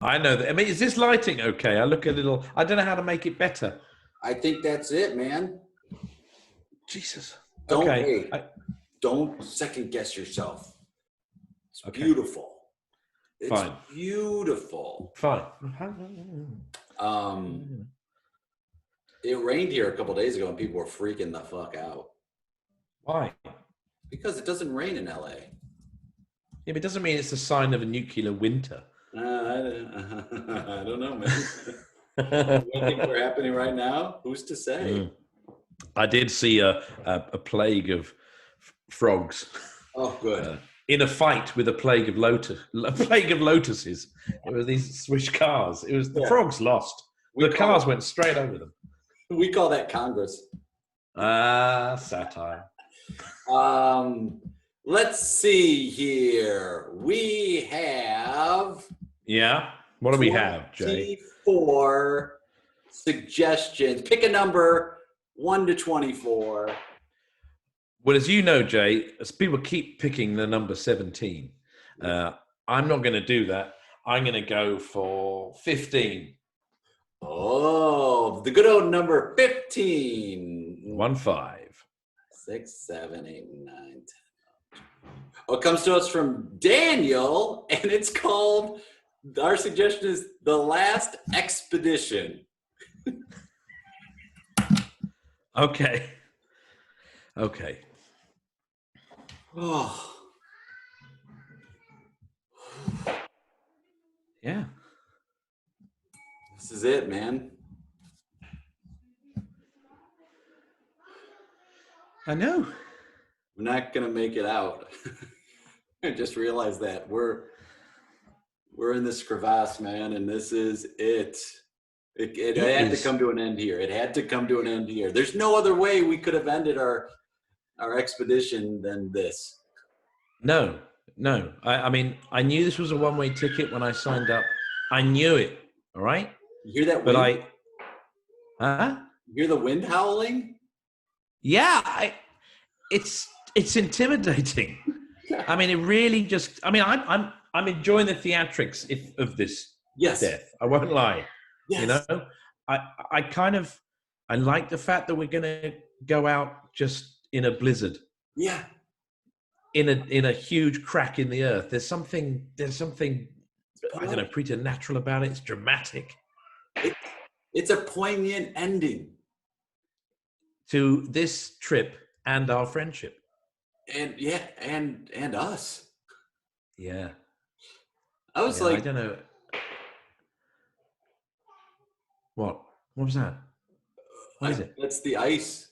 I know that. I mean, is this lighting okay? I look a little. I don't know how to make it better. I think that's it, man. Jesus. Don't Okay. don't second guess yourself. It's Okay. beautiful. It's Fine. beautiful. Fine. It rained here a couple days ago and people were freaking the fuck out. Why? Because it doesn't rain in LA. Yeah, but it doesn't mean it's a sign of a nuclear winter. I don't know, man. What things are happening right now? Who's to say? I did see a plague of frogs. Oh, good. In a fight with a plague of lotuses. It was these Swiss cars. It was the frogs lost. The cars went straight over them. We call that Congress. Satire. Let's see here. We have. Yeah. What do we have, Jay? 24 suggestions. Pick a number 1 to 24. Well, as you know, Jay, as people keep picking the number 17, I'm not going to do that. I'm going to go for 15. Oh, the good old number 15. 1, 5. 6, 7, 8, 9, 10. Oh, it comes to us from Daniel, and it's called, our suggestion is The Last Expedition. Okay. Oh. Yeah. This is it, man. I know. We're not gonna make it out. I just realized that we're in this crevasse, man, and this is it. It had to come to an end here. It had to come to an end here. There's no other way we could have ended our expedition than this. No. I mean, I knew this was a one-way ticket when I signed up. I knew it. All right. You hear that wind? Huh? You hear the wind howling? Yeah. It's intimidating. I mean, it really just. I mean, I'm enjoying the theatrics of this death. I won't lie. Yes. You know, I like the fact that we're gonna go out just in a blizzard. Yeah. In a huge crack in the earth. There's something I don't know, preternatural about it. It's dramatic. It's a poignant ending to this trip and our friendship. And and us. Yeah. I was like, I don't know. What was that? What is it? That's the ice.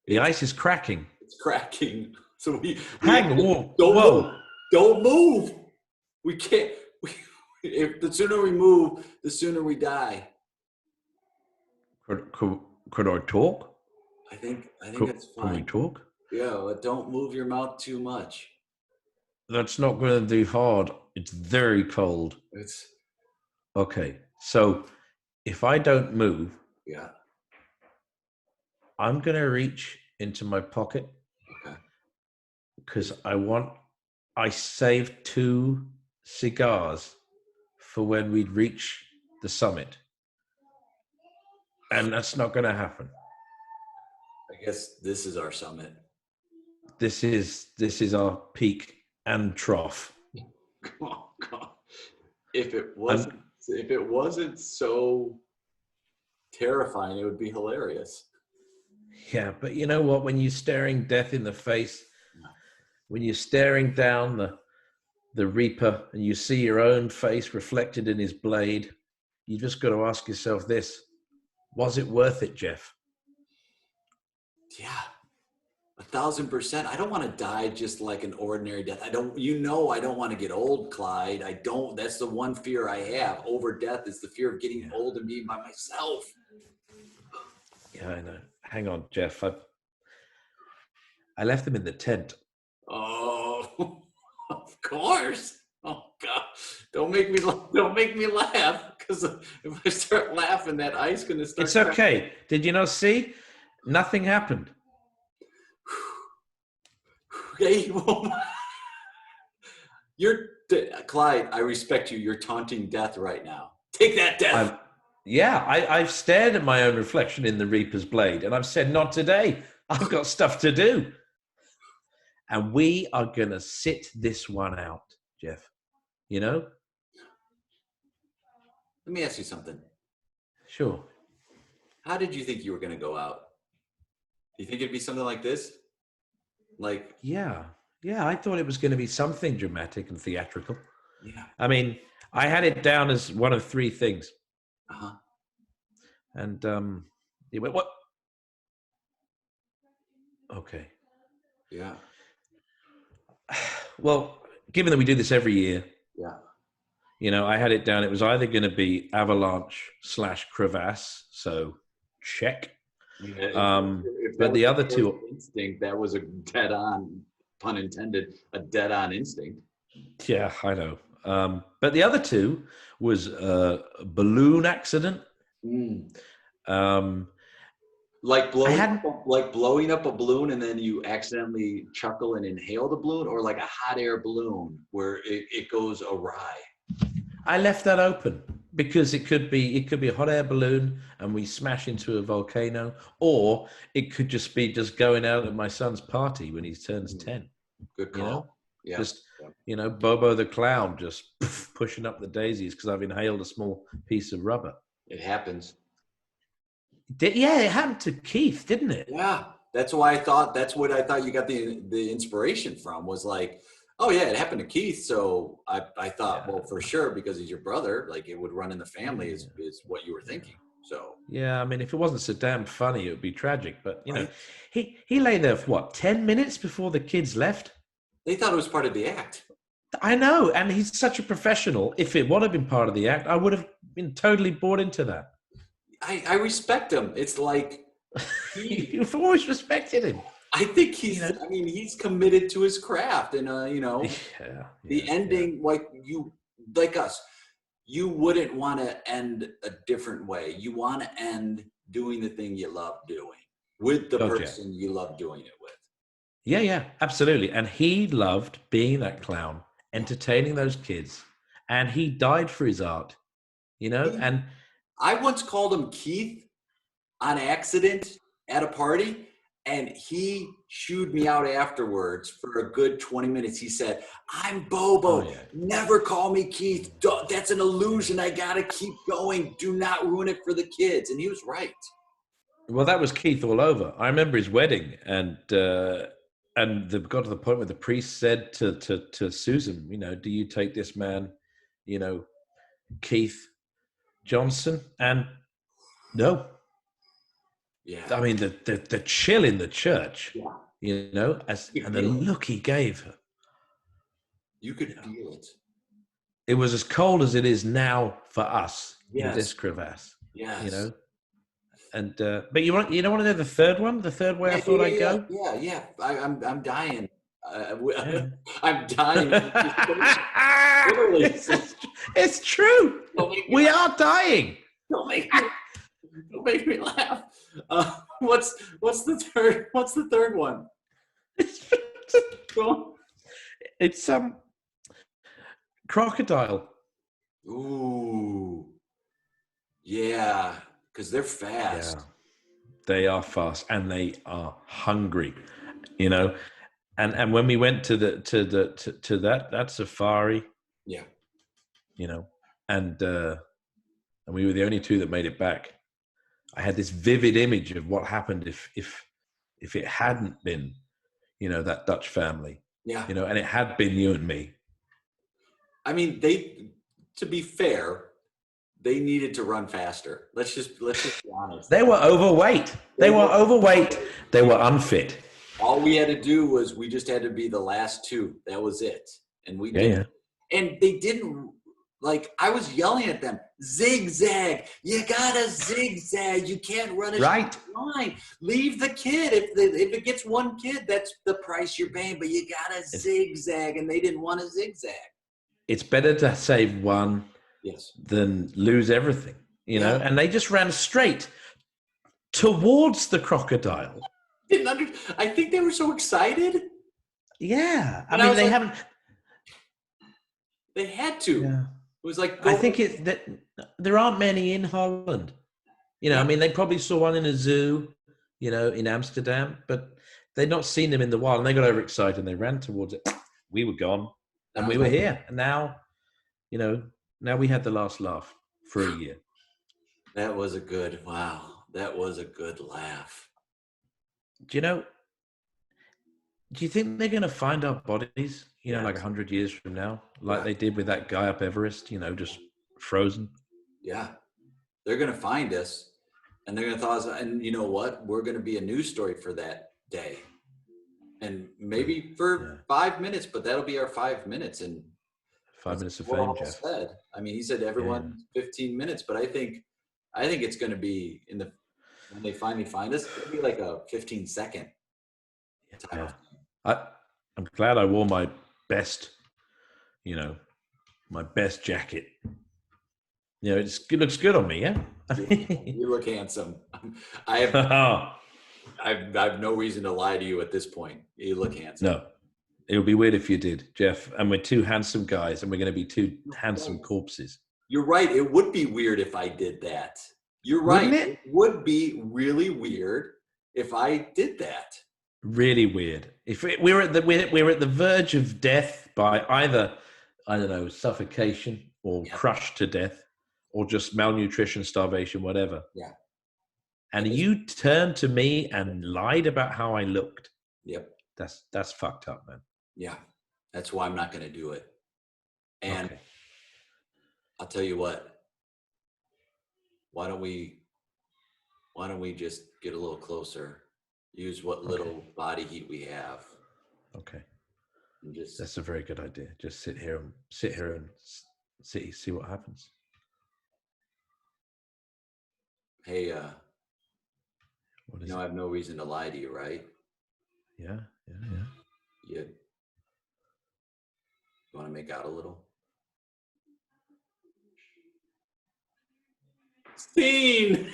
The ice is cracking. It's cracking. So we don't move. We can't. If the sooner we move, the sooner we die. Could I talk? I think that's fine. Can we talk? Yeah, but don't move your mouth too much. That's not going to do hard. It's very cold. Okay. So if I don't move, I'm going to reach into my pocket. Okay. Because I saved 2 cigars for when we'd reach the summit. And that's not going to happen. I guess this is our summit. This is our peak and trough. Oh God! If it wasn't so terrifying, it would be hilarious. Yeah, but you know what? When you're staring death in the face, when you're staring down the Reaper and you see your own face reflected in his blade, you just got to ask yourself this: was it worth it, Jeff? Yeah. 1,000%. I don't want to die just like an ordinary death. I don't want to get old, Clyde. That's the one fear I have over death, is the fear of getting old and being by myself. Yeah, I know. Hang on, Jeff. I left them in the tent. Oh, of course. Oh God. Don't make me laugh, because if I start laughing, that ice going to start. It's okay. Did you not see? Nothing happened. Okay. Well, Clyde, I respect you. You're taunting death right now. Take that, death. I've stared at my own reflection in the Reaper's blade, and I've said, not today. I've got stuff to do. And we are going to sit this one out, Jeff. You know? Let me ask you something. Sure. How did you think you were going to go out? Do you think it'd be something like this? Like, yeah, I thought it was going to be something dramatic and theatrical. Yeah. I mean, I had it down as one of three things. Uh-huh. And he went, what? Okay. Yeah. Well, given that we do this every year, yeah, you know, I had it down. It was either going to be avalanche/crevasse, so check. But the other two, instinct, that was a dead-on, pun intended, a dead-on instinct. Yeah, I know. But the other two was a balloon accident. Like blowing up a balloon and then you accidentally chuckle and inhale the balloon, or like a hot air balloon where it goes awry. I left that open because it could be a hot air balloon and we smash into a volcano, or it could just be going out at my son's party when he turns 10. Good call. You know? Yeah. Just, you know, Bobo the Clown just pushing up the daisies because I've inhaled a small piece of rubber. It happens. Yeah, it happened to Keith, didn't it? Yeah, that's what I thought you got the inspiration from, was like, oh yeah, it happened to Keith. So I thought, well, for sure, because he's your brother, like it would run in the family is what you were thinking. So yeah, I mean, if it wasn't so damn funny, it would be tragic. But you know, he lay there for what, 10 minutes before the kids left? They thought it was part of the act. I know, and he's such a professional. If it would have been part of the act, I would have been totally bought into that. I respect him. It's like you've always respected him. I think he's. I mean, he's committed to his craft, and you know, the ending, like us, you wouldn't want to end a different way. You want to end doing the thing you love doing with the person you love doing it with. Yeah, absolutely. And he loved being that clown, entertaining those kids, and he died for his art. You know, and I once called him Keith on accident at a party, and he shooed me out afterwards for a good 20 minutes. He said, I'm Bobo. Never call me Keith. That's an illusion. I got to keep going. Do not ruin it for the kids. And he was right. Well, that was Keith all over. I remember his wedding, and they got to the point where the priest said to Susan, you know, do you take this man, you know, Keith Johnson? And no. Yeah. I mean, the chill in the church, you know, and the look he gave her. You could feel it. It was as cold as it is now for us in this crevasse. Yes. You know? And but you don't want to know the third one? The third way I thought I'd go? Yeah. I'm dying. I'm dying. Literally. It's true. We are dying. Don't make me laugh. What's the third? What's the third one? It's crocodile. Ooh, yeah, because they're fast. Yeah, they are fast and they are hungry. You know, and when we went to that safari, you know, and we were the only two that made it back. I had this vivid image of what happened if it hadn't been, you know, that Dutch family. Yeah. You know, and it had been you and me. I mean, to be fair, they needed to run faster. Let's just be honest. They were overweight. They were overweight. They were unfit. All we had to do was we just had to be the last two. That was it. And we did. Yeah. And they didn't. Like, I was yelling at them, zigzag. You gotta zigzag. You can't run a line. Leave the kid. If it gets one kid, that's the price you're paying. But you gotta zigzag, and they didn't want to zigzag. It's better to save one than lose everything, you know. And they just ran straight towards the crocodile. I think they were so excited. Yeah, I mean, they haven't. They had to. Yeah. It was like, I think it's that there aren't many in Holland. You know, I mean, they probably saw one in a zoo, you know, in Amsterdam, but they'd not seen them in the wild, and they got overexcited and they ran towards it. We were gone, and we were here, and now, you know, now we had the last laugh for a year. That was a good, wow. That was a good laugh. Do you know? Do you think they're going to find our bodies, you know, like 100 years from now, like they did with that guy up Everest, you know, just frozen? Yeah. They're going to find us, and they're going to thaw us. And you know what? We're going to be a news story for that day. And maybe for 5 minutes, but that'll be our 5 minutes. And 5 minutes of fame, Jeff. Said. I mean, he said everyone 15 minutes, but I think it's going to be when they finally find us, it'll be like a 15-second time. I'm glad I wore my best, you know, my best jacket. You know, it looks good on me, yeah? You look handsome. I have no reason to lie to you at this point. You look handsome. No. It would be weird if you did, Jeff. And we're two handsome guys, and we're going to be two handsome corpses. You're right. It would be weird if I did that. You're right. Wouldn't it? It would be really weird if I did that. Really weird. If we're at the verge of death by either, I don't know, suffocation or crushed to death, or just malnutrition, starvation, whatever. Yeah. And you turned to me and lied about how I looked. Yep. That's fucked up, man. Yeah. That's why I'm not going to do it. And I'll tell you what. Why don't we just get a little closer? Use what little body heat we have. Okay. And just, that's a very good idea. Just sit here and see what happens. Hey, you know, I have no reason to lie to you, right? Yeah. You want to make out a little? Scene!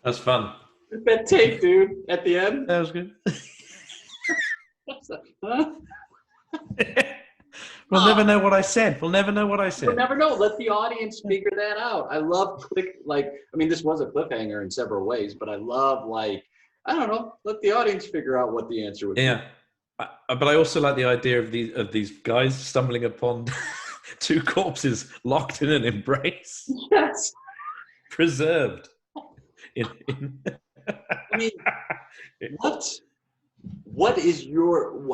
That's fun. That tape, dude, at the end. That was good. We'll never know what I said. We'll never know. Let the audience figure that out. I love this was a cliffhanger in several ways, but I love, I don't know, let the audience figure out what the answer would be. Yeah. But I also like the idea of these guys stumbling upon two corpses locked in an embrace. Yes. Preserved. I mean, what is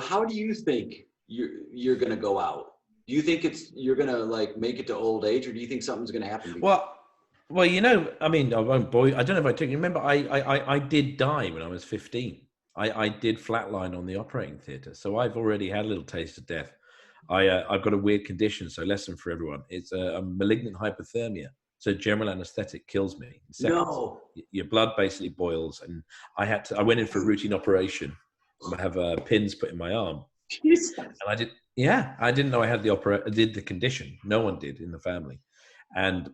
how do you think you're going to go out? Do you think you're going to make it to old age, or do you think something's going to happen? Well, you know, I mean, I won't bore you. I don't know if I took you. Remember, I did die when I was 15. I did flatline on the operating theatre. So I've already had a little taste of death. I've got a weird condition. So lesson for everyone. It's a malignant hypothermia. So general anesthetic kills me in seconds. No. Your blood basically boils, and I went in for a routine operation. I have pins put in my arm. Jesus. And I didn't know I had the condition. No one did in the family. And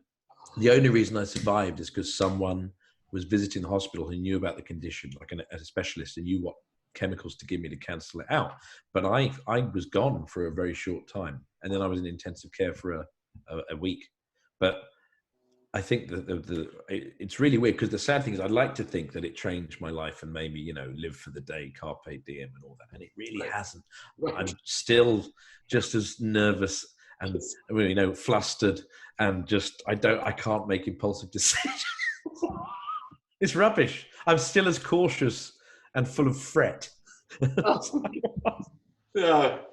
the only reason I survived is because someone was visiting the hospital who knew about the condition, like a specialist, and knew what chemicals to give me to cancel it out. But I was gone for a very short time. And then I was in intensive care for a week. But I think that it's really weird, because the sad thing is I'd like to think that it changed my life and made me, you know, live for the day, carpe diem and all that. And it really hasn't. I'm still just as nervous and, you know, flustered, and just, I can't make impulsive decisions. It's rubbish. I'm still as cautious and full of fret.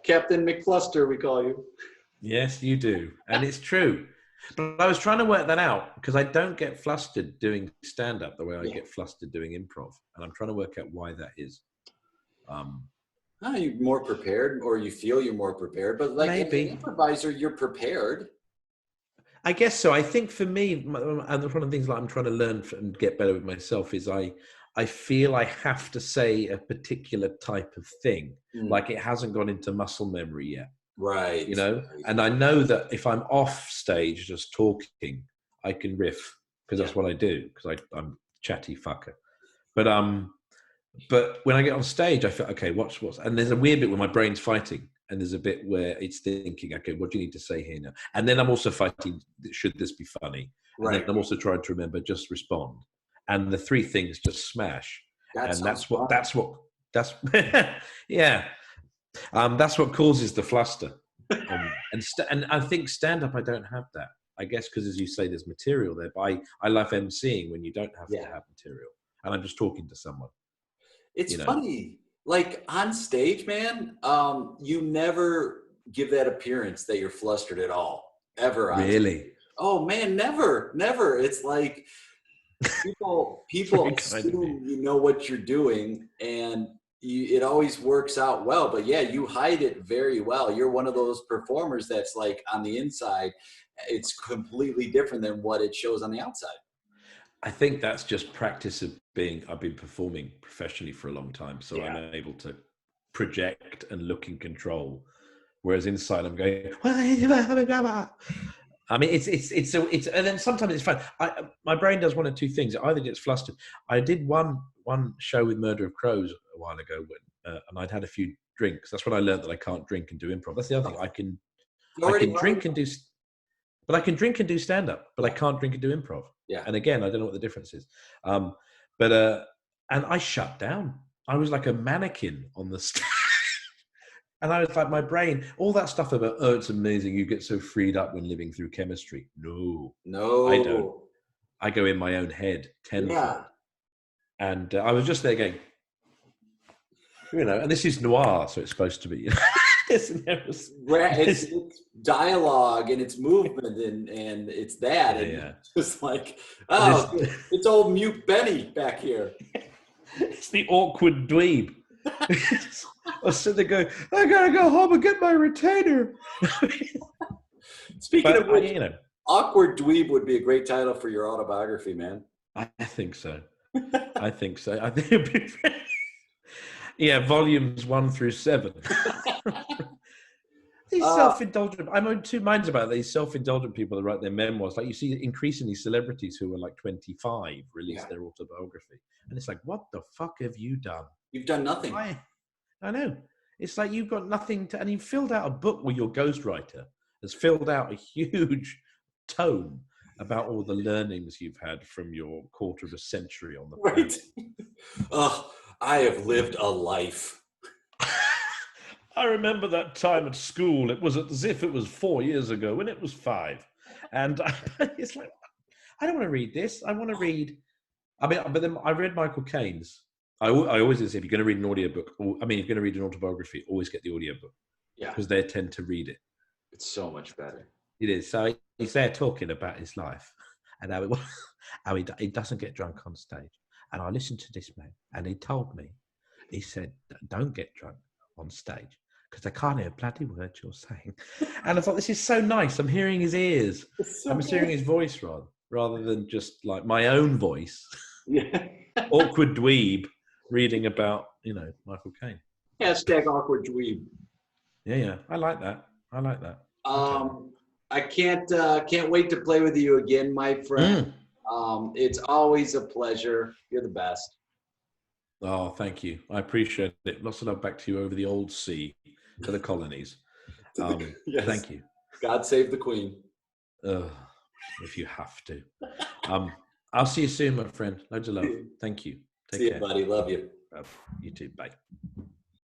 Captain McFluster, we call you. Yes, you do. And it's true. But I was trying to work that out, because I don't get flustered doing stand-up the way I get flustered doing improv. And I'm trying to work out why that is. You're more prepared, or you feel you're more prepared. But as an improviser, you're prepared. I guess so. I think for me, and one of the things that I'm trying to learn and get better with myself is I feel I have to say a particular type of thing. Like it hasn't gone into muscle memory yet. Right. You know, and I know that if I'm off stage just talking, I can riff, because that's what I do, because I'm a chatty fucker. But when I get on stage, I feel, okay, what's, and there's a weird bit where my brain's fighting. and there's a bit where it's thinking, okay, what do you need to say here now? And then I'm also fighting, should this be funny? And then I'm also trying to remember, just respond. And the three things just smash. That's yeah. That's what causes the fluster. And I think stand-up, I don't have that. I guess because, as you say, there's material there. But I love emceeing when you don't have to have material, and I'm just talking to someone. It's funny, like on stage, man. You never give that appearance that you're flustered at all, ever. Really? Oh man, never. It's like people assume you know what you're doing, and it always works out well. But yeah, you hide it very well. You're one of those performers that's like on the inside, it's completely different than what it shows on the outside. I think that's just practice of I've been performing professionally for a long time, so I'm able to project and look in control. Whereas inside I'm going, I mean, it's and then sometimes it's fun. My brain does one of two things. It either gets flustered. I did one show with Murder of Crows a while ago, and I'd had a few drinks. That's when I learned that I can't drink and do improv. That's the other thing. I can drink and do, but I can drink and do stand up, but I can't drink and do improv. Yeah. And again, I don't know what the difference is. And I shut down. I was like a mannequin on the stage. And I was like, my brain, all that stuff about, oh, it's amazing, you get so freed up when living through chemistry. No, I don't. I go in my own head tenfold. Yeah. And I was just there going, and this is noir, so it's supposed to be. It's dialogue and it's movement and it's that. It's just like, it's old mute Benny back here. It's the awkward dweeb. I sit there going, I gotta go home and get my retainer. Speaking of which, awkward dweeb would be a great title for your autobiography, man. I think so. I think it'd be volumes 1 through 7. These self-indulgent, I'm on two minds about these self-indulgent people that write their memoirs. Like, you see increasingly celebrities who are like 25 release their autobiography. And it's like, what the fuck have you done? You've done nothing. I know. It's like you've got nothing to, and you've filled out a book where your ghostwriter has filled out a huge tome about all the learnings you've had from your quarter of a century on the planet. I have lived a life. I remember that time at school. It was as if it was 4 years ago when it was 5. And it's like, I don't want to read this. I want to read. But then I read Michael Caine's. I always say, if you're going to read an audiobook, if you're going to read an autobiography, always get the audiobook. Yeah. Because they tend to read it. It's so much better. It is. So he's there talking about his life and how he doesn't get drunk on stage. And I listened to this man, and he told me, he said, don't get drunk on stage because I can't hear a bloody word you're saying. And I thought, this is so nice. I'm hearing his ears. I'm hearing his voice rather than just like my own voice. Yeah. Awkward dweeb reading about, Michael Caine. Hashtag awkward dweeb. Yeah. I like that. I can't wait to play with you again, my friend. It's always a pleasure. You're the best. Oh, thank you. I appreciate it. Lots of love back to you over the old sea to the colonies. Yes. Thank you. God save the Queen. If you have to. I'll see you soon, my friend. Loads of love. Thank you. Take care. See you, buddy. Love you. You too. Bye.